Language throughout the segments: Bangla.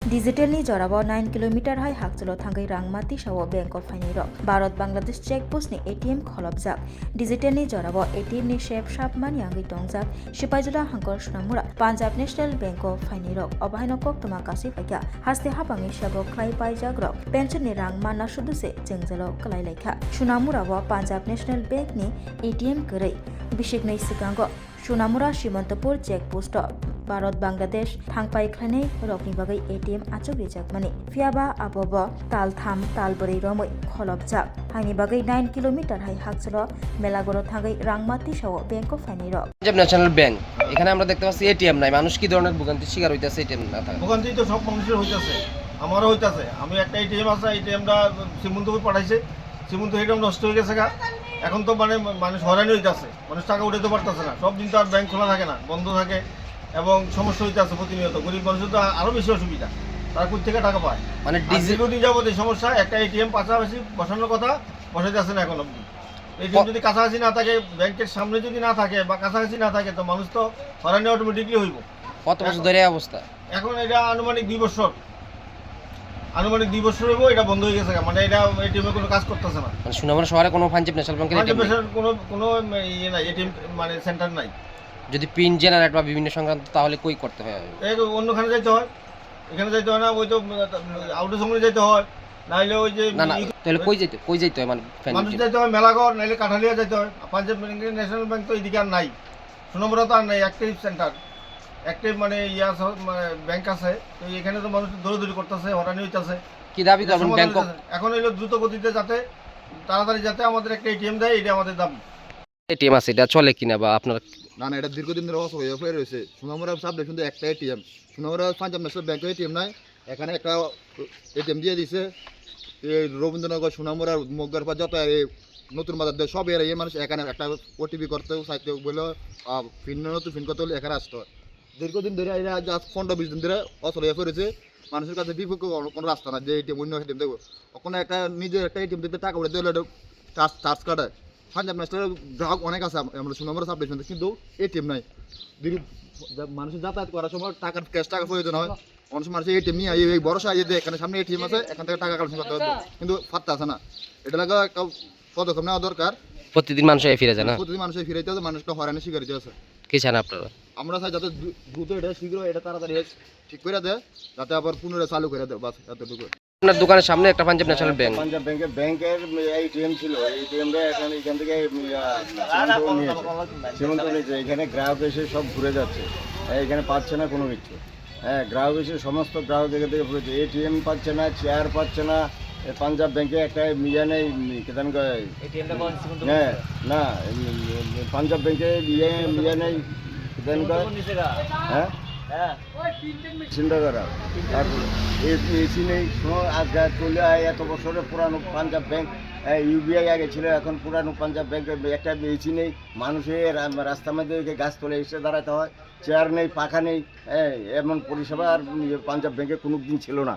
Digitalni jorabo 9 kilometer hai hakchalo thangai rangmati sawo Bank of Finairo Bharat Bangladesh checkpost ni ATM kholobjak Digitalni jorabo ATM ni shape shapmani angai tongjak Sipaijula hangkor sunamura Punjab National Bank of Finairo obahainokok toma kasi faikya haste habangi sabo khlai paijagrok pension ni rangmana suduse jengjalo kalai laikha sunamura wa Punjab National Bank ni ATM korei bishiknai sikango Sunamura Shimantapur checkpost Bharat Bangladesh thangpai khlane rokni bagai ATM achuk rijak mani fiaba abobo tal tham tal bori romoi kholobjak haini bagai 9 kilometer hai hakchalo melagoro thangai rangmati sawo Bank of Finairo Punjab national bank এখানে আমরা দেখতে পাচ্ছি এটিএম নাই মানুষ কি ধরনের ভোগান্তির শিকার হইতাছে এটিএম না থাকা ভোগান্তি তো সব মানুষের হইতাছে আমারও হইতাছে আমি একটা এটিএম আছে এটিএমটা শ্রীমন্তপুর পাঠাইছে শ্রীমন্ত এটিএম নষ্ট হয়ে গেছে এখন তো মানে মানুষ হয়রানি হইতাছে মানুষ টাকা উঠাতে পারতেছে না সব দিন তো আর ব্যাংক খোলা থাকে না বন্ধ থাকে এবং সমস্যা হইতাছে প্রতিনিয়ত গরিব মানুষের তো আরও বেশি অসুবিধা তারা কোথা থেকে টাকা পায় মানে দীর্ঘদিন যাবত এই সমস্যা একটা এটিএম পাশাপাশি বসানোর কথা বসাইতেছে না এখন অব্দি এটিএম যদি কাছাকাছি না থাকে ব্যাংকের সামনে যদি না থাকে বা কাছাকাছি না থাকে তো মানুষ তো হয়রানি অটোমেটিকলি হইব কত বছর ধরে এই অবস্থা এখন এটা আনুমানিক 2 বছর হইব এটা বন্ধ হয়ে গেছে মানে এটা এটিএম কোনো কাজ করতেছে না মানে সুনামুরা শহরে কোনো পাঞ্জাব ন্যাশনাল ব্যাংকের এটিএম নেই কোনো ইয়ে নাই এটিএম মানে সেন্টার নাই যদি পিন জেনারেট বা বিভিন্ন সংক্রান্ত তাহলে কই করতে হয় এই অন্যখানে যাইতে হয় এখানে যাইতে হয় না ওই তো আউটার সঙ্গে যাইতে হয় নাইলে ওই যে না তাহলে কই যাইতে হয় মানে মানুষ যাইতে হয় মেলাঘর নাইলে কাঠালিয়া যাইতে হয় পাঞ্জাব ন্যাশনাল ব্যাংক তো এদিকে আর নাই সুনামুরা তো আর নাই অ্যাক্টিভ সেন্টার অ্যাক্টিভ মানে মানে ব্যাংক আছে তো এখানে তো মানুষ দৌড়াদৌড়ি করতেছে হরানি হইতেছে কি দাবি করবেন ব্যাংক এখন হইলো দ্রুত গতিতে যাতে তাড়াতাড়ি যাতে আমাদের একটা এটিএম দেয় এটা আমাদের দাবি এটিএম আছে এটা চলে কিনা বা আপনার না এটা দীর্ঘদিন ধরে অসুখ হয়ে রয়েছে সুনামুরা সাবলে কিন্তু একটা এটিএম সুনামুরা পাঞ্জাব ন্যাশনাল ব্যাংকের এটিএম নাই এখানে একটা এটিএম দিয়ে দিছে এই রবীন্দ্রনগর সুনামুরা মগ্গার পর যত নতুন বাজার সব এই মানুষ এখানে একটা ওটিপি করতেও চাইতে বলে নতুন ফিন করতে হলে এখানে আসতে হয় দীর্ঘদিন ধরে এরা আজ 15-20 দিন ধরে অচল হয়ে পড়েছে মানুষের কাছে বিপক্ষ কোনো রাস্তা না যে এটিএম অন্য এটিএম দেবো ওখানে একটা নিজের একটা এটিএম দিতে টাকা উঠে দিলে চার্জ কাটায় পাঞ্জাব ন্যাশনাল গ্রাহক অনেক আছে আমরা সুনামুরা সাবডিভিশন কিন্তু এটিএম নাই মানুষের যাতায়াত করার সময় ক্যাশ টাকা প্রয়োজন হয় অনেক সময় মানুষের এটিএম নিয়ে এই ভরসা যে এখানে সামনে এটিএম আছে এখান থেকে টাকা কালেকশন করতে হবে কিন্তু ফাটতে আছে না এটা লাগে একটা পদক্ষেপ নেওয়া দরকার প্রতিদিন মানুষ ফিরে যায় না প্রতিদিন মানুষের ফিরাইতে আছে মানুষকে হয়রানি শিকার হতে আছে কি চান আপনারা আমরা চাই যাতে দ্রুত এটা শীঘ্র এটা তাড়াতাড়ি ঠিক করে দেয় যাতে আবার পুনরায় চালু করে দেয় বাস এতটুকু আপনার দোকানের সামনে একটা পাঞ্জাব ন্যাশনাল ব্যাংক পাঞ্জাব ব্যাংকের এটিএম ছিল এটিএমটা এখান থেকে সীমান্ত নিয়েছে এখানে গ্রাহক এসে সব ঘুরে যাচ্ছে এখানে পাচ্ছে না কোনো কিছু গ্রাহক এসে সমস্ত গ্রাহক এখান থেকে ঘুরেছে এটিএম পাচ্ছে না চেয়ার পাচ্ছে না পাঞ্জাব ব্যাংকে একটা ইয়ে নেই কেন হ্যাঁ না পাঞ্জাব ব্যাংকে ইয়ে নেই কেন হ্যাঁ চিন্তা করা আর এসি নেই আজ চলে এত বছরের পুরানো পাঞ্জাব ব্যাংক ইউবিআই আগে ছিল এখন পুরানো পাঞ্জাব ব্যাংকের একটা এসি নেই মানুষের রাস্তার মধ্যে গাছ তোলে এসে দাঁড়াতে হয় চেয়ার নেই পাখা নেই এমন পরিষেবা আর পাঞ্জাব ব্যাংকে কোনো দিন ছিল না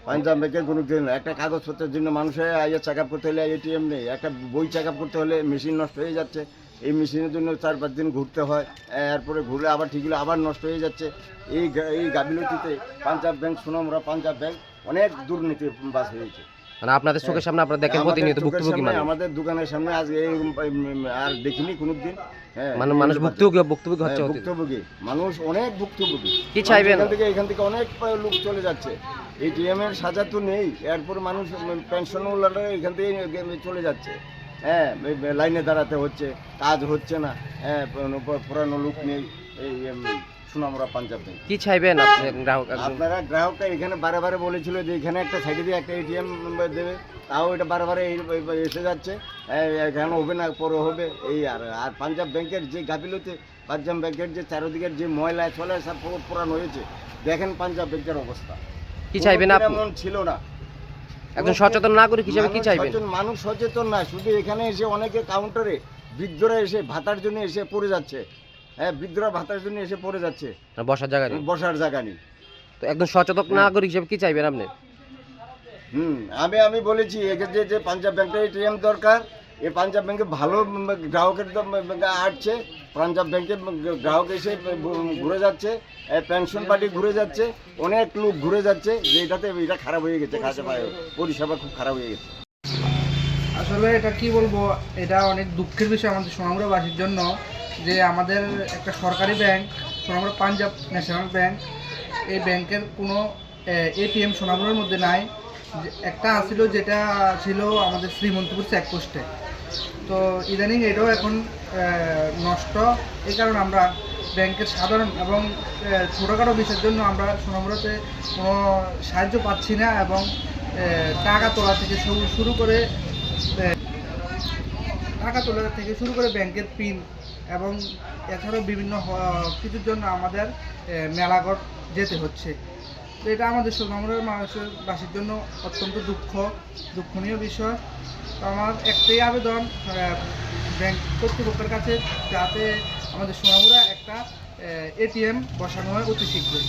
পাঞ্জাব ব্যাংকে কোনো দিন একটা কাগজপত্রের জন্য মানুষের চেক আপ করতে হলে এটিএম নেই একটা বই চেক আপ করতে হলে মেশিন নষ্ট হয়ে যাচ্ছে এই মেশিনের জন্য 4-5 দিন ঘুরতে হয় এরপরে ঘুরলে আবার ঠিক হলে আবার নষ্ট হয়ে যাচ্ছে এই গাফিলতিতে পাঞ্জাব ব্যাংক সুনামুরা পাঞ্জাব ব্যাংক অনেক দুর্নীতি বাস হয়েছে মানে আপনাদের চোখের সামনে আপনারা দেখেন প্রতিনিয়ত ভুক্তভোগী মানুষ আমাদের দোকানের সামনে আজকে আর দেখিনি কোনোদিন মানে মানুষ ভুক্তভোগী হচ্ছে ভুক্তভোগী মানুষ অনেক ভুক্তভোগী কি চাইবেন এখান থেকে অনেক লোক চলে যাচ্ছে এটিএম এর সাজা তো নেই এরপর মানুষ পেনশনওয়ালারা এখান থেকে চলে যাচ্ছে লাইনে দাঁড়াতে হচ্ছে কাজ হচ্ছে না পুরানো লোক নেই এই সুনামুরা পাঞ্জাব ব্যাংক কি চাইবেন আপনি গ্রাহক আপনারা গ্রাহকটা এখানে বারে বলেছিল যে এখানে একটা সাইডে দিয়ে একটা এটিএম দেবে তাও এটা বারে এসে যাচ্ছে এখানে হবে না পরে হবে এই আর পাঞ্জাব ব্যাংকের যে গাফিলতি পাঞ্জাব ব্যাংকের যে চারদিকের যে ময়লা চলে সব পুরানো হয়েছে দেখেন পাঞ্জাব ব্যাংকের অবস্থা কি চাইবেন আপনি এমন ছিল না একজন সচেতন নাগরিক হিসেবে কি চাইবেন মানুষ সচেতন না শুধু এখানে এসে অনেকে কাউন্টারে বৃদ্ধরা এসে ভাতার জন্য এসে পড়ে যাচ্ছে বৃদ্ধরা ভাতার জন্য এসে পড়ে যাচ্ছে বসার জায়গা নেই তো একজন সচেতন নাগরিক হিসেবে কি চাইবেন আপনি আমি বলেছি যে পাঞ্জাব ব্যাংকের এটিএম দরকার এই পাঞ্জাব ব্যাংকে ভালো গ্রাহকের আসছে পাঞ্জাব ব্যাংকে গ্রাহক এসে ঘুরে যাচ্ছে, পেনশন পার্টি ঘুরে যাচ্ছে, অনেক লোক ঘুরে যাচ্ছে, যে এটা খারাপ হয়ে গেছে, পরিষেবা খুব খারাপ হয়ে গেছে। আসলে এটা কি বলবো, এটা অনেক দুঃখের বিষয় আমাদের সোনামুড়াবাসীর জন্য যে আমাদের একটা সরকারি bank Sonamura Punjab national bank, এই ব্যাংকের কোনো এটিএম সোনামুড়ার মধ্যে নাই। একটা আছিল যেটা ছিল আমাদের শ্রীমন্তপুর চেকপোস্টে, তো ইদানিং এটাও এখন নষ্ট। এই কারণে আমরা ব্যাংকের সাধারণ এবং ছোটোখাটো বিষয়ের জন্য আমরা সোনামুড়াতে কোনো সাহায্য পাচ্ছি না, এবং টাকা তোলা থেকে শুরু করে ব্যাংকের পিন এবং এছাড়াও বিভিন্ন কিছুর জন্য আমাদের মেলাঘর যেতে হচ্ছে। তো এটা আমাদের সোনামুড়ার মানুষের বাসীর জন্য অত্যন্ত দুঃখনীয় বিষয়। তো আমার একটাই আবেদন ব্যাংক কর্তৃপক্ষের কাছে, যাতে আমাদের সোনামুড়া একটা এটিএম বসানো হয় অতি শীঘ্রই।